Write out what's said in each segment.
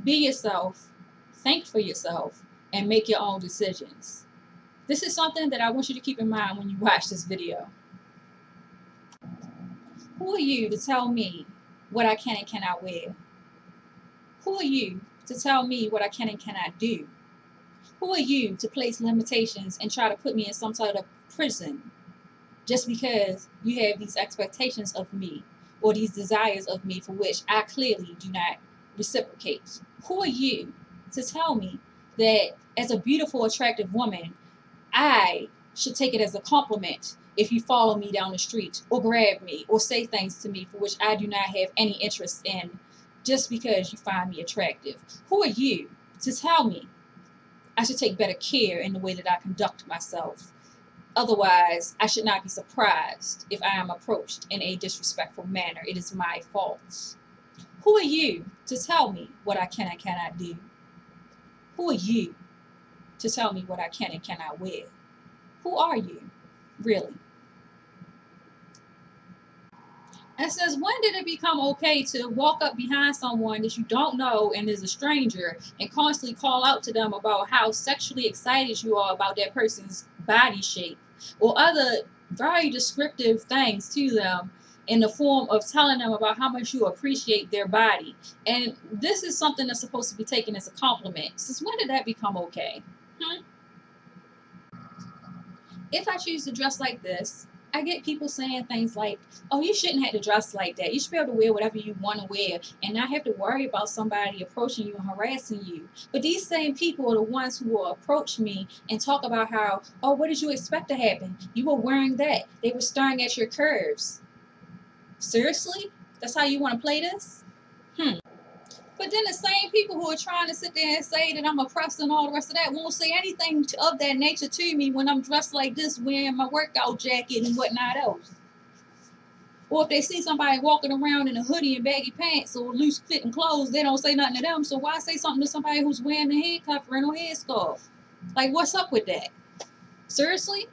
Be yourself, think for yourself, and make your own decisions. This is something that I want you to keep in mind when you watch this video. Who are you to tell me what I can and cannot wear? Who are you to tell me what I can and cannot do? Who are you to place limitations and try to put me in some sort of prison just because you have these expectations of me or these desires of me for which I clearly do not reciprocate? Who are you to tell me that as a beautiful, attractive woman, I should take it as a compliment if you follow me down the street or grab me or say things to me for which I do not have any interest in just because you find me attractive? Who are you to tell me I should take better care in the way that I conduct myself? Otherwise, I should not be surprised if I am approached in a disrespectful manner. It is my fault. Who are you to tell me what I can and cannot do? Who are you to tell me what I can and cannot wear? Who are you, really? And since when did it become okay to walk up behind someone that you don't know and is a stranger and constantly call out to them about how sexually excited you are about that person's body shape or other very descriptive things to them in the form of telling them about how much you appreciate their body? And this is something that's supposed to be taken as a compliment. Since when did that become okay? Hmm? If I choose to dress like this, I get people saying things like, oh, you shouldn't have to dress like that. You should be able to wear whatever you want to wear and not have to worry about somebody approaching you and harassing you. But these same people are the ones who will approach me and talk about how, oh, what did you expect to happen? You were wearing that. They were staring at your curves. Seriously? That's how you want to play this? But then the same people who are trying to sit there and say that I'm oppressed and all the rest of that won't say anything of that nature to me when I'm dressed like this, wearing my workout jacket and whatnot else. Or if they see somebody walking around in a hoodie and baggy pants or loose fitting clothes, they don't say nothing to them. So why say something to somebody who's wearing a head covering or headscarf? Like, what's up with that? Seriously?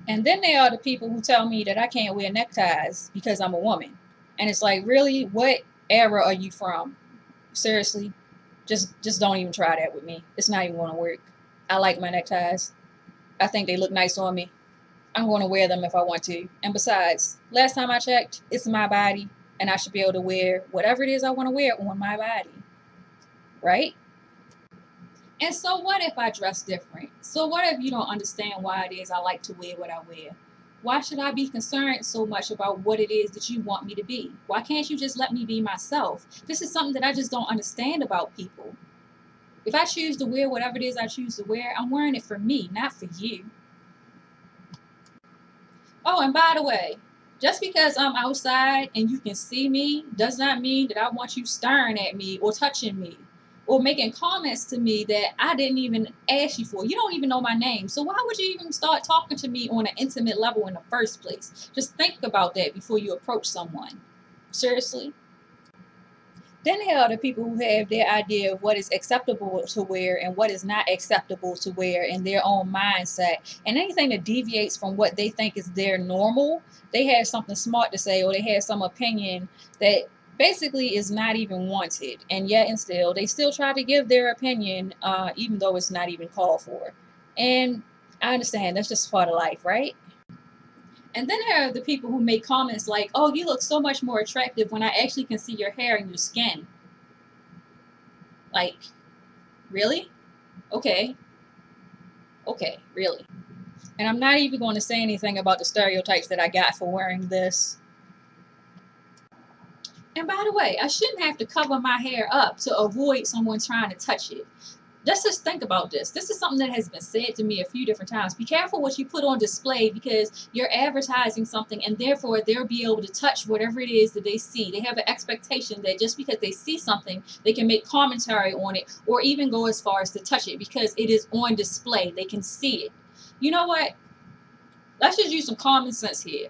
And then there are the people who tell me that I can't wear neckties because I'm a woman. And it's like, really? What era are you from? Seriously? Just don't even try that with me. It's not even going to work. I like my neckties. I think they look nice on me. I'm going to wear them if I want to. And besides, last time I checked, it's my body, and I should be able to wear whatever it is I want to wear on my body. Right? And so what if I dress different? So what if you don't understand why it is I like to wear what I wear? Why should I be concerned so much about what it is that you want me to be? Why can't you just let me be myself? This is something that I just don't understand about people. If I choose to wear whatever it is I choose to wear, I'm wearing it for me, not for you. Oh, and by the way, just because I'm outside and you can see me does not mean that I want you staring at me or touching me or making comments to me that I didn't even ask you for. You don't even know my name. So why would you even start talking to me on an intimate level in the first place? Just think about that before you approach someone. Seriously? Then there are the people who have their idea of what is acceptable to wear and what is not acceptable to wear in their own mindset. And anything that deviates from what they think is their normal, they have something smart to say or they have some opinion that basically is not even wanted. And yet and still, they still try to give their opinion even though it's not even called for. And I understand that's just part of life, right? And then there are the people who make comments like, oh, you look so much more attractive when I actually can see your hair and your skin. Like, really? Okay. Okay, really. And I'm not even going to say anything about the stereotypes that I got for wearing this. And by the way, I shouldn't have to cover my hair up to avoid someone trying to touch it. Let's just think about this. This is something that has been said to me a few different times. Be careful what you put on display because you're advertising something and therefore they'll be able to touch whatever it is that they see. They have an expectation that just because they see something, they can make commentary on it or even go as far as to touch it because it is on display. They can see it. You know what? Let's just use some common sense here.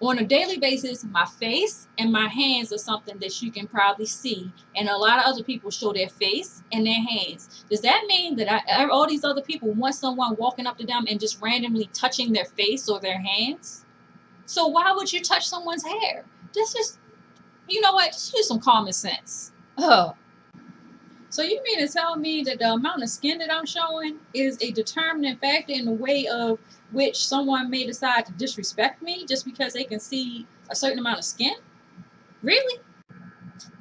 On a daily basis, my face and my hands are something that you can probably see. And a lot of other people show their face and their hands. Does that mean that all these other people want someone walking up to them and just randomly touching their face or their hands? So why would you touch someone's hair? Just, you know what? Just use some common sense. Oh. So you mean to tell me that the amount of skin that I'm showing is a determining factor in the way of which someone may decide to disrespect me just because they can see a certain amount of skin? Really?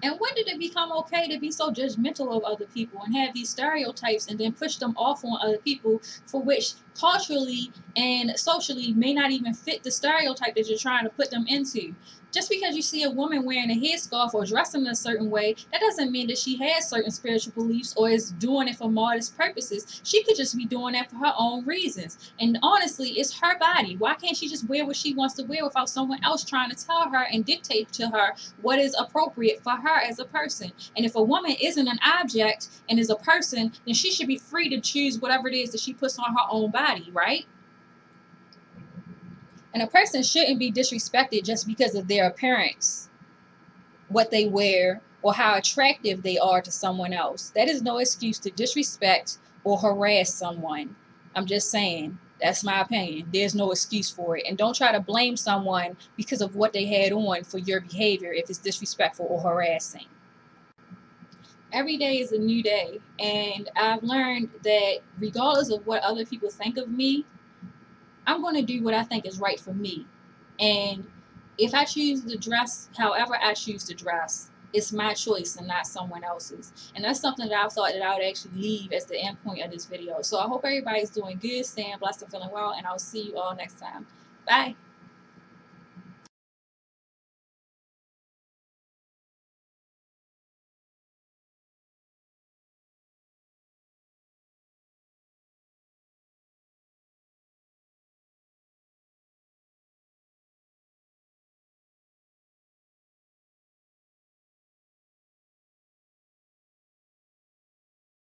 And when did it become okay to be so judgmental of other people and have these stereotypes and then push them off on other people for which culturally and socially may not even fit the stereotype that you're trying to put them into? Just because you see a woman wearing a headscarf or dressing a certain way, that doesn't mean that she has certain spiritual beliefs or is doing it for modest purposes. She could just be doing that for her own reasons. And honestly, it's her body. Why can't she just wear what she wants to wear without someone else trying to tell her and dictate to her what is appropriate for her as a person? And if a woman isn't an object and is a person, then she should be free to choose whatever it is that she puts on her own body, right? And a person shouldn't be disrespected just because of their appearance, what they wear, or how attractive they are to someone else. That is no excuse to disrespect or harass someone. I'm just saying. That's my opinion. There's no excuse for it. And don't try to blame someone because of what they had on for your behavior if it's disrespectful or harassing. Every day is a new day. And I've learned that regardless of what other people think of me, I'm going to do what I think is right for me. And if I choose to dress however I choose to dress, it's my choice and not someone else's. And that's something that I thought that I would actually leave as the end point of this video. So I hope everybody's doing good, staying blessed and feeling well, and I'll see you all next time. Bye.